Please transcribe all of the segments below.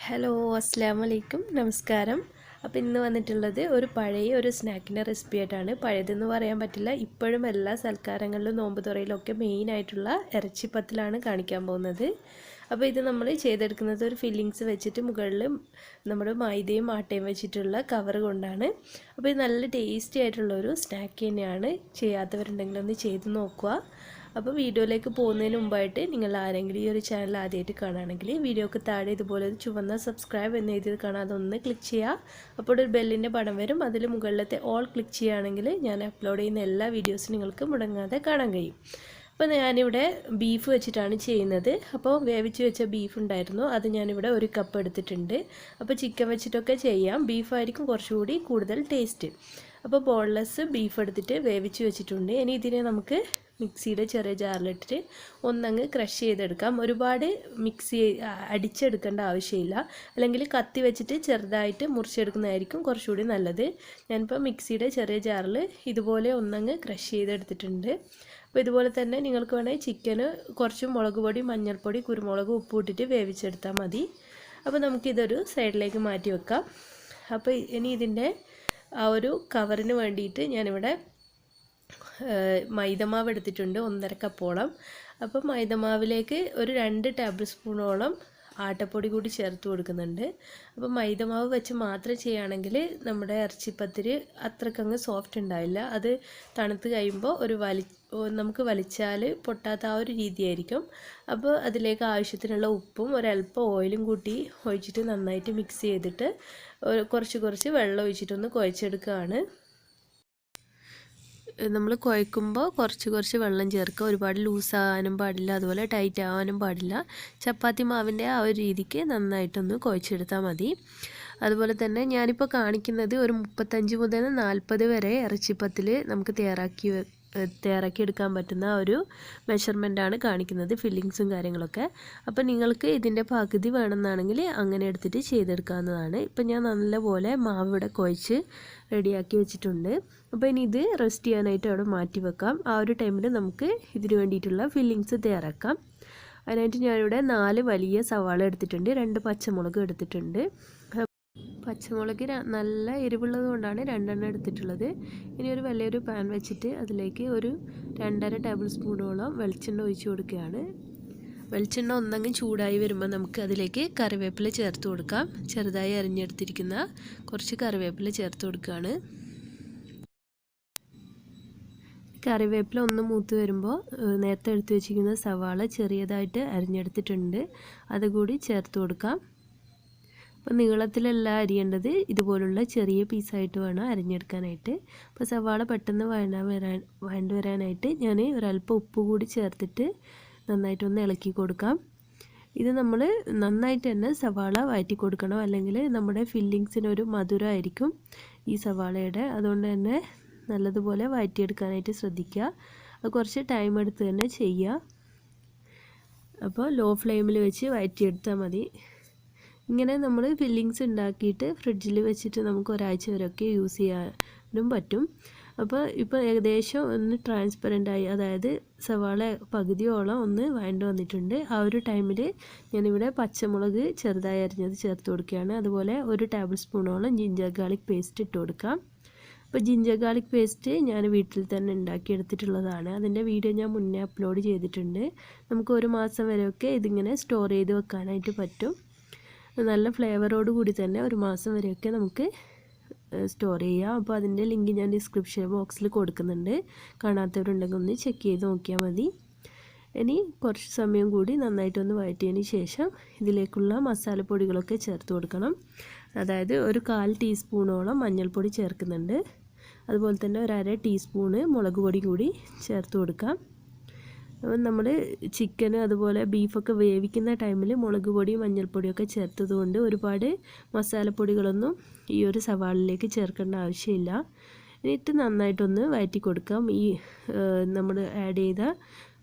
Hello അസ്സലാമു അലൈക്കും നമസ്കാരം. അപ്പോൾ ഇന്ന് വന്നിട്ടുള്ളത് ഒരു പഴയ ഒരു സ്നാക്കിൻ്റെ റെസിപ്പി ആയിട്ടാണ്. പഴയതെന്ന് പറയാൻ പറ്റില്ല, ഇപ്പോഴും എല്ലാ സൽക്കാരങ്ങളിലും നോമ്പ് തുറയിലൊക്കെ മെയിനായിട്ടുള്ള ഇറച്ചിപ്പത്തിലാണ് കാണിക്കാൻ പോകുന്നത്. അപ്പോൾ ഇത് നമ്മൾ ചെയ്തെടുക്കുന്നത് ഒരു ഫില്ലിങ്സ് വെച്ചിട്ട് മുകളിൽ നമ്മുടെ മൈദയും ആട്ടയും വെച്ചിട്ടുള്ള കവർ കൊണ്ടാണ്. അപ്പോൾ ഇത് നല്ല ടേസ്റ്റി ആയിട്ടുള്ളൊരു സ്നാക്ക് തന്നെയാണ്. ചെയ്യാത്തവരുണ്ടെങ്കിൽ ഒന്ന് ചെയ്ത് നോക്കുക. അപ്പോൾ വീഡിയോയിലേക്ക് പോകുന്നതിന് മുമ്പായിട്ട് നിങ്ങൾ ആരെങ്കിലും ഈ ഒരു ചാനൽ ആദ്യമായിട്ട് കാണുകയാണെങ്കിൽ വീഡിയോക്ക് താഴെ ഇതുപോലെ ഒരു ചുവന്ന സബ്സ്ക്രൈബ് എന്ന് എഴുതിയത് കാണാം, അതൊന്ന് ക്ലിക്ക് ചെയ്യുക. അപ്പോൾ ഒരു ബെല്ലിൻ്റെ പടം വരും, അതിൽ മുകളിലത്തെ ഓൾ ക്ലിക്ക് ചെയ്യുകയാണെങ്കിൽ ഞാൻ അപ്ലോഡ് ചെയ്യുന്ന എല്ലാ വീഡിയോസും നിങ്ങൾക്ക് മുടങ്ങാതെ കാണാൻ കഴിയും. അപ്പോൾ ഞാനിവിടെ ബീഫ് വെച്ചിട്ടാണ് ചെയ്യുന്നത്. അപ്പോൾ വേവിച്ച് വെച്ച ബീഫ് ഉണ്ടായിരുന്നു, അത് ഞാനിവിടെ ഒരു കപ്പ് എടുത്തിട്ടുണ്ട്. അപ്പോൾ ചിക്കൻ വെച്ചിട്ടൊക്കെ ചെയ്യാം, ബീഫായിരിക്കും കുറച്ചുകൂടി കൂടുതൽ ടേസ്റ്റ്. അപ്പോൾ ബോൺലെസ് ബീഫ് എടുത്തിട്ട് വേവിച്ച് വെച്ചിട്ടുണ്ട്. ഇനി ഇതിനെ നമുക്ക് മിക്സിയുടെ ചെറിയ ജാറിലിട്ടിട്ട് ഒന്നങ്ങ് ക്രഷ് ചെയ്തെടുക്കാം. ഒരുപാട് അടിച്ചെടുക്കേണ്ട ആവശ്യമില്ല, അല്ലെങ്കിൽ കത്തി വെച്ചിട്ട് ചെറുതായിട്ട് മുറിച്ചെടുക്കുന്നതായിരിക്കും കുറച്ചുകൂടി നല്ലത്. ഞാനിപ്പോൾ മിക്സിയുടെ ചെറിയ ജാറിൽ ഇതുപോലെ ഒന്നങ്ങ് ക്രഷ് ചെയ്തെടുത്തിട്ടുണ്ട്. അപ്പോൾ ഇതുപോലെ തന്നെ നിങ്ങൾക്ക് വേണമെങ്കിൽ ചിക്കന് കുറച്ച് മുളക് പൊടി, മഞ്ഞൾപ്പൊടി, കുരുമുളക്, ഉപ്പ് ഇട്ടിട്ട് വേവിച്ചെടുത്താൽ മതി. അപ്പോൾ നമുക്കിതൊരു സൈഡിലേക്ക് മാറ്റി വെക്കാം. അപ്പോൾ ഇനി ഇതിൻ്റെ ആ ഒരു കവറിന് വേണ്ടിയിട്ട് ഞാനിവിടെ മൈദമാവ് എടുത്തിട്ടുണ്ട്, 1.5 കപ്പോളം. അപ്പോൾ മൈദമാവിലേക്ക് ഒരു 2 ടേബിൾ സ്പൂണോളം ആട്ടപ്പൊടി കൂടി ചേർത്ത് കൊടുക്കുന്നുണ്ട്. അപ്പോൾ മൈദമാവ് വെച്ച് മാത്രം ചെയ്യുകയാണെങ്കിൽ നമ്മുടെ ഇറച്ചിപ്പത്തിരി അത്രക്കങ്ങ് സോഫ്റ്റ് ഉണ്ടാവില്ല. അത് തണുത്ത് കഴിയുമ്പോൾ നമുക്ക് വലിച്ചാൽ പൊട്ടാത്ത ആ ഒരു രീതിയായിരിക്കും. അപ്പോൾ അതിലേക്ക് ആവശ്യത്തിനുള്ള ഉപ്പും ഒരല്പം ഓയിലും കൂട്ടി ഒഴിച്ചിട്ട് നന്നായിട്ട് മിക്സ് ചെയ്തിട്ട് കുറച്ച് വെള്ളം ഒഴിച്ചിട്ടൊന്ന് കുഴച്ചെടുക്കുകയാണ്. നമ്മൾ കുഴക്കുമ്പോൾ കുറച്ച് വെള്ളം ചേർക്കുക. ഒരുപാട് ലൂസാകാനും പാടില്ല, അതുപോലെ ടൈറ്റ് ആവാനും പാടില്ല. ചപ്പാത്തി മാവിൻ്റെ ആ ഒരു രീതിക്ക് നന്നായിട്ടൊന്ന് കുഴച്ചെടുത്താൽ മതി. അതുപോലെ തന്നെ ഞാനിപ്പോൾ കാണിക്കുന്നത് ഒരു 35 മുതൽ 40 വരെ ഇറച്ചിപ്പത്തിൽ നമുക്ക് തയ്യാറാക്കിയെടുക്കാൻ പറ്റുന്ന ഒരു മെഷർമെൻറ്റാണ് കാണിക്കുന്നത്, ഫില്ലിങ്സും കാര്യങ്ങളൊക്കെ. അപ്പോൾ നിങ്ങൾക്ക് ഇതിൻ്റെ പകുതി വേണമെന്നാണെങ്കിൽ അങ്ങനെ എടുത്തിട്ട് ചെയ്തെടുക്കാവുന്നതാണ്. ഇപ്പം ഞാൻ നല്ലപോലെ മാവ് ഇവിടെ കുഴച്ച് റെഡിയാക്കി വെച്ചിട്ടുണ്ട്. അപ്പോൾ ഇനി ഇത് റെസ്റ്റ് ചെയ്യാനായിട്ട് അവിടെ മാറ്റി വെക്കാം. ആ ഒരു ടൈമിൽ നമുക്ക് ഇതിന് വേണ്ടിയിട്ടുള്ള ഫില്ലിങ്സ് തയ്യാറാക്കാം. അതിനായിട്ട് ഞാനിവിടെ 4 വലിയ സവാള എടുത്തിട്ടുണ്ട്, 2 പച്ചമുളക് എടുത്തിട്ടുണ്ട്. പച്ചമുളക് നല്ല എരിവുള്ളത് കൊണ്ടാണ് 2 എടുത്തിട്ടുള്ളത്. ഇനി ഒരു വലിയൊരു പാൻ വെച്ചിട്ട് അതിലേക്ക് ഒരു 2.5 ടേബിൾ സ്പൂണോളം വെളിച്ചെണ്ണ ഒഴിച്ച് കൊടുക്കുകയാണ്. വെളിച്ചെണ്ണ ഒന്നങ്ങ് ചൂടായി വരുമ്പോൾ നമുക്ക് അതിലേക്ക് കറിവേപ്പില ചേർത്ത് കൊടുക്കാം. ചെറുതായി അരിഞ്ഞെടുത്തിരിക്കുന്ന കുറച്ച് കറിവേപ്പില ചേർത്ത് കൊടുക്കുകയാണ്. കറിവേപ്പില ഒന്ന് മൂത്ത് വരുമ്പോൾ നേരത്തെ എടുത്ത് വെച്ചിരിക്കുന്ന സവാള ചെറിയതായിട്ട് അരിഞ്ഞെടുത്തിട്ടുണ്ട്, അതുകൂടി ചേർത്ത് കൊടുക്കാം. അപ്പോൾ നീളത്തിലല്ല അരിയേണ്ടത്, ഇതുപോലുള്ള ചെറിയ പീസായിട്ട് വേണം അരിഞ്ഞെടുക്കാനായിട്ട്. അപ്പോൾ സവാള പെട്ടെന്ന് വഴണ്ട് വരാനായിട്ട് ഞാൻ ഒരല്പം ഉപ്പ് കൂടി ചേർത്തിട്ട് നന്നായിട്ടൊന്ന് ഇളക്കി കൊടുക്കാം. ഇത് നമ്മൾ നന്നായിട്ട് തന്നെ സവാള വഴറ്റി കൊടുക്കണം, അല്ലെങ്കിൽ നമ്മുടെ ഫില്ലിങ്സിനൊരു മധുരമായിരിക്കും ഈ സവാളയുടെ. അതുകൊണ്ട് തന്നെ നല്ലതുപോലെ വഴറ്റിയെടുക്കാനായിട്ട് ശ്രദ്ധിക്കുക. അത് കുറച്ച് ടൈം എടുത്ത് തന്നെ ചെയ്യുക. അപ്പോൾ ലോ ഫ്ലെയിമിൽ വെച്ച് വഴറ്റിയെടുത്താൽ മതി. ഇങ്ങനെ നമ്മൾ ഫില്ലിങ്സ് ഉണ്ടാക്കിയിട്ട് ഫ്രിഡ്ജിൽ വെച്ചിട്ട് നമുക്ക് ഒരാഴ്ച വരെയൊക്കെ യൂസ് ചെയ്യാനും പറ്റും. അപ്പോൾ ഇപ്പോൾ ഏകദേശം ഒന്ന് ട്രാൻസ്പെറൻ്റായി, അതായത് സവാള പകുതിയോളം ഒന്ന് വഴണ്ട് വന്നിട്ടുണ്ട്. ആ ഒരു ടൈമിൽ ഞാനിവിടെ പച്ചമുളക് ചെറുതായി അരിഞ്ഞത് ചേർത്ത് കൊടുക്കുകയാണ്. അതുപോലെ 1 ടേബിൾ സ്പൂണോളം ജിഞ്ചർ ഗാർലിക് പേസ്റ്റ് ഇട്ട് കൊടുക്കാം. അപ്പോൾ ജിഞ്ചർ ഗാർലിക് പേസ്റ്റ് ഞാൻ വീട്ടിൽ തന്നെ ഉണ്ടാക്കിയെടുത്തിട്ടുള്ളതാണ്. അതിൻ്റെ വീഡിയോ ഞാൻ മുന്നേ അപ്ലോഡ് ചെയ്തിട്ടുണ്ട്. നമുക്ക് 1 മാസം വരെയൊക്കെ ഇതിങ്ങനെ സ്റ്റോർ ചെയ്ത് വെക്കാനായിട്ട് പറ്റും. നല്ല ഫ്ലേവറോട് കൂടി തന്നെ 1 മാസം വരെയൊക്കെ നമുക്ക് സ്റ്റോർ ചെയ്യാം. അപ്പോൾ അതിൻ്റെ ലിങ്ക് ഞാൻ ഡിസ്ക്രിപ്ഷൻ ബോക്സിൽ കൊടുക്കുന്നുണ്ട്, കാണാത്തവരുണ്ടെങ്കിൽ ഒന്ന് ചെക്ക് ചെയ്ത് നോക്കിയാൽ മതി. ഇനി കുറച്ച് സമയം കൂടി നന്നായിട്ടൊന്ന് വഴറ്റിയതിന് ശേഷം ഇതിലേക്കുള്ള മസാലപ്പൊടികളൊക്കെ ചേർത്ത് കൊടുക്കണം. അതായത് ഒരു 1/4 ടീസ്പൂണോളം മഞ്ഞൾപ്പൊടി ചേർക്കുന്നുണ്ട്. അതുപോലെ തന്നെ ഒരു 1/2 ടീസ്പൂണ് മുളക് പൊടി കൂടി ചേർത്ത് കൊടുക്കാം. നമ്മൾ ചിക്കന് അതുപോലെ ബീഫൊക്കെ വേവിക്കുന്ന ടൈമിൽ മുളക് പൊടി, മഞ്ഞൾപ്പൊടിയൊക്കെ ചേർത്തതുകൊണ്ട് ഒരുപാട് മസാലപ്പൊടികളൊന്നും ഈ ഒരു സവാളിലേക്ക് ചേർക്കേണ്ട ആവശ്യമില്ല. എന്നിട്ട് നന്നായിട്ടൊന്ന് വഴറ്റി കൊടുക്കാം. ഈ നമ്മൾ ആഡ് ചെയ്ത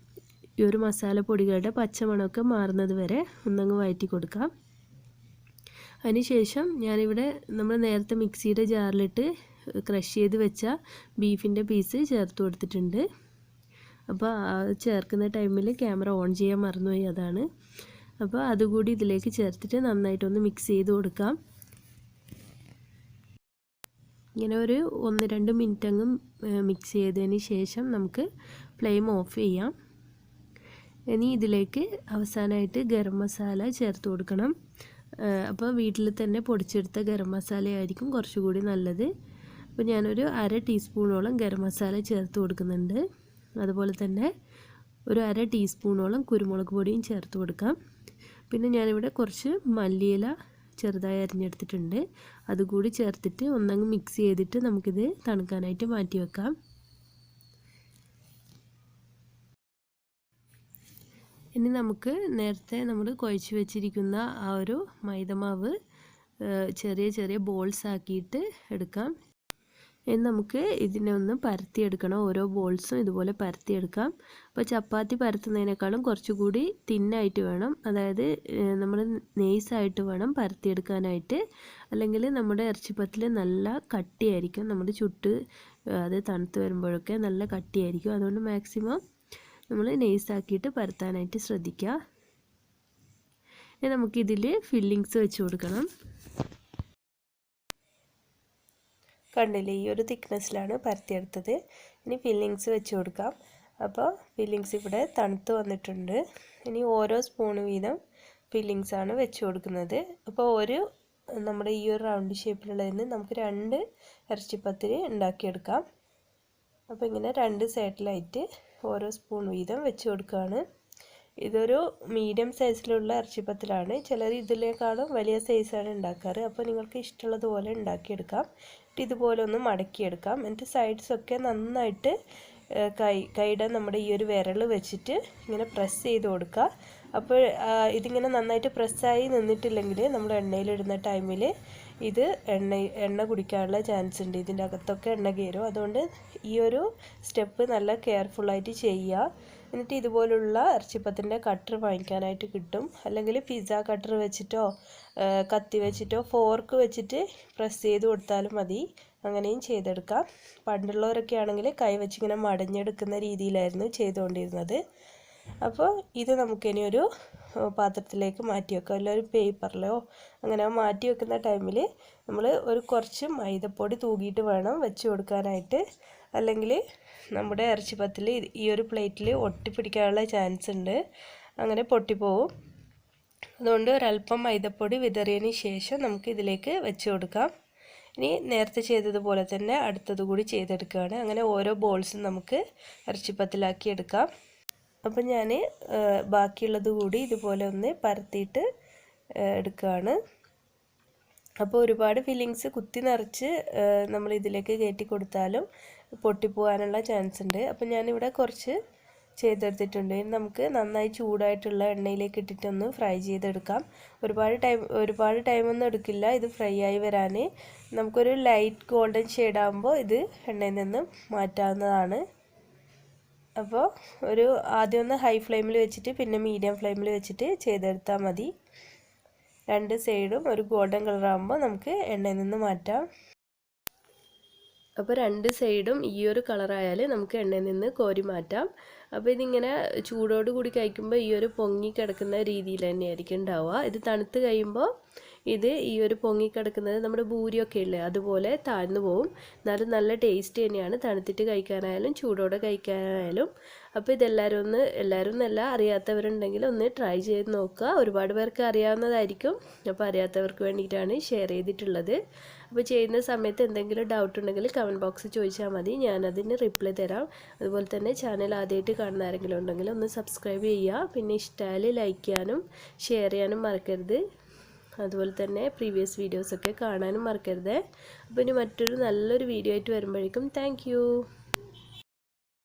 ഈ ഒരു മസാലപ്പൊടികളുടെ പച്ചമണമൊക്കെ മാറുന്നത് വരെ ഒന്നങ്ങ് വഴറ്റി കൊടുക്കാം. അതിനുശേഷം ഞാനിവിടെ നമ്മൾ നേരത്തെ മിക്സിയുടെ ജാറിലിട്ട് ക്രഷ് ചെയ്ത് വെച്ച ബീഫിൻ്റെ പീസ് ചേർത്ത് കൊടുത്തിട്ടുണ്ട്. അപ്പോൾ ചേർക്കുന്ന ടൈമിൽ ക്യാമറ ഓൺ ചെയ്യാൻ മറന്നുപോയി, അതാണ്. അപ്പോൾ അതുകൂടി ഇതിലേക്ക് ചേർത്തിട്ട് നന്നായിട്ടൊന്ന് മിക്സ് ചെയ്ത് കൊടുക്കാം. ഇങ്ങനെ ഒരു 1-2 മിനിറ്റ് അങ്ങ് മിക്സ് ചെയ്തതിന് ശേഷം നമുക്ക് ഫ്ലെയിം ഓഫ് ചെയ്യാം. ഇനി ഇതിലേക്ക് അവസാനമായിട്ട് ഗരം മസാല ചേർത്ത് കൊടുക്കണം. അപ്പോൾ വീട്ടിൽ തന്നെ പൊടിച്ചെടുത്ത ഗരം മസാലയായിരിക്കും കുറച്ചുകൂടി നല്ലത്. അപ്പോൾ ഞാനൊരു 1/2 ടീസ്പൂണോളം ഗരം മസാല ചേർത്ത് കൊടുക്കുന്നുണ്ട്. അതുപോലെ തന്നെ ഒരു 1/2 ടീസ്പൂണോളം കുരുമുളക് പൊടിയും ചേർത്ത് കൊടുക്കാം. പിന്നെ ഞാനിവിടെ കുറച്ച് മല്ലിയില ചെറുതായി അരിഞ്ഞെടുത്തിട്ടുണ്ട്. അതുകൂടി ചേർത്തിട്ട് ഒന്നങ്ങ് മിക്സ് ചെയ്തിട്ട് നമുക്കിത് തണുക്കാനായിട്ട് മാറ്റി വെക്കാം. ഇനി നമുക്ക് നേരത്തെ നമ്മൾ കുഴച്ച് വെച്ചിരിക്കുന്ന ആ ഒരു മൈദമാവ് ചെറിയ ചെറിയ ബോൾസ് ആക്കിയിട്ട് എടുക്കാം. ഇനി നമുക്ക് ഇതിനെ ഒന്ന് പരത്തിയെടുക്കണം. ഓരോ ബോൾസും ഇതുപോലെ പരത്തിയെടുക്കാം. അപ്പോൾ ചപ്പാത്തി പരത്തുന്നതിനേക്കാളും കുറച്ചുകൂടി തിന്നായിട്ട് വേണം, അതായത് നമ്മൾ നെയ്സായിട്ട് വേണം പരത്തിയെടുക്കാനായിട്ട്. അല്ലെങ്കിൽ നമ്മുടെ ഇറച്ചിപ്പത്തിൽ നല്ല കട്ടിയായിരിക്കും. നമ്മൾ ചുട്ട് അത് തണുത്ത് വരുമ്പോഴൊക്കെ നല്ല കട്ടിയായിരിക്കും. അതുകൊണ്ട് മാക്സിമം നമ്മൾ നെയ്സാക്കിയിട്ട് പരത്താനായിട്ട് ശ്രദ്ധിക്കുക. ഇനി നമുക്കിതിൽ ഫില്ലിങ്സ് വെച്ച് കൊടുക്കണം. കണ്ടില്ലേ, ഈ ഒരു തിക്നെസ്സിലാണ് പരത്തിയെടുത്തത്. ഇനി ഫില്ലിങ്സ് വെച്ച് കൊടുക്കാം. അപ്പോൾ ഫില്ലിങ്സ് ഇവിടെ തണുത്ത് വന്നിട്ടുണ്ട്. ഇനി ഓരോ സ്പൂൺ വീതം ഫില്ലിങ്സാണ് വെച്ച് കൊടുക്കുന്നത്. അപ്പോൾ നമ്മുടെ ഈ ഒരു റൗണ്ട് ഷേപ്പിലുള്ളതിന് നമുക്ക് 2 ഇറച്ചിപ്പത്തിരി ഉണ്ടാക്കിയെടുക്കാം. അപ്പോൾ ഇങ്ങനെ 2 സൈഡിലായിട്ട് ഓരോ സ്പൂൺ വീതം വെച്ച് കൊടുക്കുകയാണ്. ഇതൊരു മീഡിയം സൈസിലുള്ള ഇറച്ചിപ്പത്തിലാണ്. ചിലർ ഇതിലേക്കാളും വലിയ സൈസാണ് ഉണ്ടാക്കാറ്. അപ്പോൾ നിങ്ങൾക്ക് ഇഷ്ടമുള്ളതുപോലെ ഉണ്ടാക്കിയെടുക്കാം. ഇതുപോലെ ഒന്ന് മടക്കിയെടുക്കാം. എന്നിട്ട് സൈഡ്സൊക്കെ നന്നായിട്ട് കൈയുടെ നമ്മുടെ ഈ ഒരു വിരൽ വെച്ചിട്ട് ഇങ്ങനെ പ്രസ് ചെയ്ത് കൊടുക്കുക. അപ്പോൾ ഇതിങ്ങനെ നന്നായിട്ട് പ്രസ്സായി നിന്നിട്ടില്ലെങ്കിൽ നമ്മൾ എണ്ണയിലിടുന്ന ടൈമിൽ ഇത് എണ്ണ കുടിക്കാനുള്ള ചാൻസ് ഉണ്ട്. ഇതിൻ്റെ അകത്തൊക്കെ എണ്ണ കയറും. അതുകൊണ്ട് ഈ ഒരു സ്റ്റെപ്പ് നല്ല കെയർഫുള്ളായിട്ട് ചെയ്യുക. എന്നിട്ട് ഇതുപോലുള്ള ഇറച്ചിപ്പത്തിൻ്റെ കട്ടർ വാങ്ങിക്കാനായിട്ട് കിട്ടും. അല്ലെങ്കിൽ പിസ്സ കട്ടർ വെച്ചിട്ടോ കത്തി വെച്ചിട്ടോ ഫോർക്ക് വെച്ചിട്ട് പ്രസ് ചെയ്ത് കൊടുത്താലും മതി. അങ്ങനെയും ചെയ്തെടുക്കാം. പണ്ടുള്ളവരൊക്കെ ആണെങ്കിൽ കൈ വെച്ചിങ്ങനെ മടഞ്ഞെടുക്കുന്ന രീതിയിലായിരുന്നു ചെയ്തുകൊണ്ടിരുന്നത്. അപ്പോൾ ഇത് നമുക്കിനി ഒരു പാത്രത്തിലേക്ക് മാറ്റി വെക്കാം. അല്ലെങ്കിൽ ഒരു പേപ്പറിലോ അങ്ങനെ മാറ്റി വെക്കുന്ന ടൈമിൽ നമ്മൾ കുറച്ച് മൈദപ്പൊടി തൂകിയിട്ട് വേണം വെച്ച് കൊടുക്കാനായിട്ട്. അല്ലെങ്കിൽ നമ്മുടെ ഇറച്ചിപ്പത്തിൽ ഈ ഒരു പ്ലേറ്റിൽ ഒട്ടിപ്പിടിക്കാനുള്ള ചാൻസ് ഉണ്ട്, അങ്ങനെ പൊട്ടിപ്പോവും. അതുകൊണ്ട് ഒരല്പം മൈദപ്പൊടി വിതറിയതിന് ശേഷം നമുക്ക് ഇതിലേക്ക് വെച്ച് കൊടുക്കാം. ഇനി നേരത്തെ ചെയ്തതുപോലെ തന്നെ അടുത്തത് കൂടി ചെയ്തെടുക്കുകയാണ്. അങ്ങനെ ഓരോ ബോൾസും നമുക്ക് ഇറച്ചിപ്പത്തിലാക്കി എടുക്കാം. അപ്പം ഞാൻ ബാക്കിയുള്ളത് കൂടി ഇതുപോലെ ഒന്ന് പരത്തിയിട്ട് എടുക്കുകയാണ്. അപ്പോൾ ഒരുപാട് ഫില്ലിങ്സ് കുത്തി നിറച്ച് നമ്മൾ ഇതിലേക്ക് കയറ്റി കൊടുത്താലും പൊട്ടിപ്പോകാനുള്ള ചാൻസ് ഉണ്ട്. അപ്പം ഞാനിവിടെ കുറച്ച് ചെയ്തെടുത്തിട്ടുണ്ട്. ഇനി നമുക്ക് നന്നായി ചൂടായിട്ടുള്ള എണ്ണയിലേക്ക് ഇട്ടിട്ടൊന്ന് ഫ്രൈ ചെയ്തെടുക്കാം. ഒരുപാട് ടൈമൊന്നും എടുക്കില്ല ഇത് ഫ്രൈ ആയി വരാൻ. നമുക്കൊരു ലൈറ്റ് ഗോൾഡൻ ഷെയ്ഡ് ആകുമ്പോൾ ഇത് എണ്ണയിൽ നിന്നും മാറ്റാവുന്നതാണ്. അപ്പോൾ ആദ്യം ഒന്ന് ഹൈ ഫ്ലെയിമിൽ വെച്ചിട്ട് പിന്നെ മീഡിയം ഫ്ലെയിമിൽ വെച്ചിട്ട് ചെയ്തെടുത്താൽ മതി. 2 സൈഡും ഒരു ഗോൾഡൻ കളറാകുമ്പോൾ നമുക്ക് എണ്ണയിൽ നിന്ന് മാറ്റാം. അപ്പോൾ 2 സൈഡും ഈ ഒരു കളറായാൽ നമുക്ക് എണ്ണയിൽ നിന്ന് കോരി മാറ്റാം. അപ്പോൾ ഇതിങ്ങനെ ചൂടോട് കൂടി കഴിക്കുമ്പോൾ ഈ ഒരു പൊങ്ങി കിടക്കുന്ന രീതിയിൽ തന്നെയായിരിക്കും ഉണ്ടാവുക. ഇത് തണുത്ത് കഴിയുമ്പോൾ ഇത് ഈ ഒരു പൊങ്ങിക്കിടക്കുന്നത് നമ്മുടെ ഭൂരിയൊക്കെ ഇല്ലേ അതുപോലെ താഴ്ന്നു പോവും. എന്നാലും നല്ല ടേസ്റ്റ് തന്നെയാണ് തണുത്തിട്ട് കഴിക്കാനായാലും ചൂടോടെ കഴിക്കാനായാലും. അപ്പോൾ ഇതെല്ലാവരും എന്നല്ല അറിയാത്തവരുണ്ടെങ്കിൽ ഒന്ന് ട്രൈ ചെയ്ത് നോക്കുക. ഒരുപാട് പേർക്ക് അറിയാവുന്നതായിരിക്കും. അപ്പോൾ അറിയാത്തവർക്ക് വേണ്ടിയിട്ടാണ് ഷെയർ ചെയ്തിട്ടുള്ളത്. അപ്പോൾ ചെയ്യുന്ന സമയത്ത് എന്തെങ്കിലും ഡൗട്ട് ഉണ്ടെങ്കിൽ കമൻറ്റ് ബോക്സിൽ ചോദിച്ചാൽ മതി, ഞാനതിന് റിപ്ലൈ തരാം. അതുപോലെ തന്നെ ചാനൽ ആദ്യമായിട്ട് കാണുന്ന ആരെങ്കിലും ഉണ്ടെങ്കിൽ ഒന്ന് സബ്സ്ക്രൈബ് ചെയ്യുക. പിന്നെ ഇഷ്ടമായാൽ ലൈക്ക് ചെയ്യാനും ഷെയർ ചെയ്യാനും മറക്കരുത്. അതുപോലെ തന്നെ പ്രീവിയസ് വീഡിയോസൊക്കെ കാണാനും മറക്കരുത്. അപ്പോൾ ഇനി മറ്റൊരു നല്ലൊരു വീഡിയോ ആയിട്ട് വരുമ്പോഴേക്കും താങ്ക്